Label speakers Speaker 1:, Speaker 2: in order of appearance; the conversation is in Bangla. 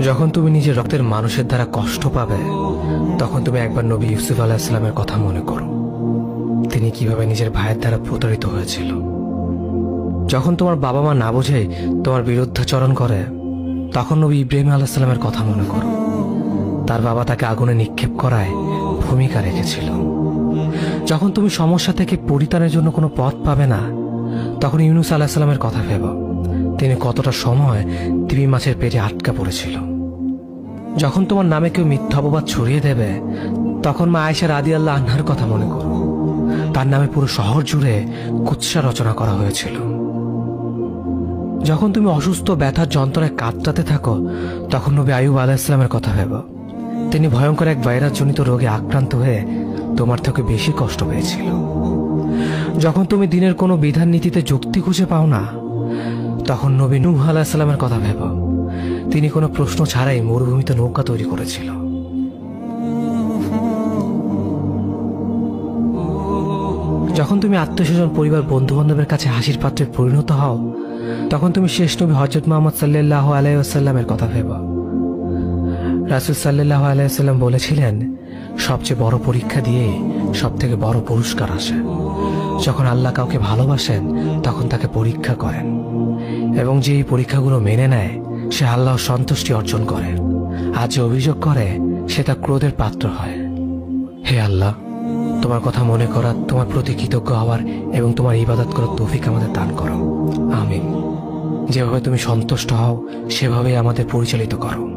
Speaker 1: যখন তুমি নিজের রক্তের মানুষের দ্বারা কষ্ট পাবে, তখন তুমি একবার নবী ইউসুফ আলাইহিস সালামের কথা মনে করো। তিনি কিভাবে নিজের ভাইয়ের দ্বারা প্রতারিত হয়েছিল। যখন তোমার বাবা মা না বুঝেই তোমার বিরুদ্ধাচরণ করে, তখন নবী ইব্রাহিম আলাইহিস সালামের কথা মনে করো। তার বাবা তাকে আগুনে নিক্ষেপ করায় ভূমিকা রেখেছিল। যখন তুমি সমস্যা থেকে পরিত্রাণের জন্য কোনো পথ পাবে না, তখন ইউনুস আলাইহিস সালামের কথা ভেবো। তিনি কতটা সময় তিমি মাছের পেটে আটকা পড়েছিল। যখন তোমার নামে কেউ মিথ্যা অপবাদ ছড়িয়ে দেবে, তখন মা আয়েশা রাদিয়াল্লাহু আনহার কথা মনে করো। তার নামে পুরো শহর জুড়ে কুৎসা রচনা করা হয়েছিল। যখন তুমি অসুস্থ ব্যথার যন্ত্রণায় কাতরাতে থাকো, তখন নবী আইয়ুব আলাইহিস সালামের কথা ভেবো। তিনি ভয়ঙ্কর এক ভাইরাসজনিত রোগে আক্রান্ত হয়ে তোমার থেকে বেশি কষ্ট পেয়েছিল। যখন তুমি দিনের কোনো বিধান নীতিতে যুক্তি খুঁজে পাও না, তখন নবী নূহ আলাইহিস সালামের কথা ভেবো। তিনি কোনো প্রশ্ন ছাড়াই মরুভূমিতে নৌকা তৈরি করেছিল। যখন তুমি আত্মীয়স্বজন, পরিবার, বন্ধু বান্ধবের কাছে হাসির পাত্রে পরিণত হও, তখন তুমি শেষ নবী হযরত মুহাম্মদ সাল্লাল্লাহু আলাইহি ওয়াসাল্লামের কথা ভেবো। রাসূল সাল্লাল্লাহু আলাইহি ওয়াসাল্লাম বলেছিলেন, সবচেয়ে বড় পরীক্ষা দিয়ে সবথেকে বড় পুরস্কার আসে। যখন আল্লাহ কাউকে ভালোবাসেন, তখন তাকে পরীক্ষা করেন, এবং যে এই পরীক্ষাগুলো মেনে নেয়, সে আল্লাহর সন্তুষ্টি অর্জন করে। আর যে অভিযোগ করে, সে তার ক্রোধের পাত্র হয়। হে আল্লাহ, তোমার কথা মনে করা, তোমার প্রতি কৃতজ্ঞ হওয়ার এবং তোমার ইবাদত করার তৌফিক আমাদের দান করো। আমিন। যেভাবে তুমি সন্তুষ্ট হও, সেভাবেই আমাদের পরিচালিত করো।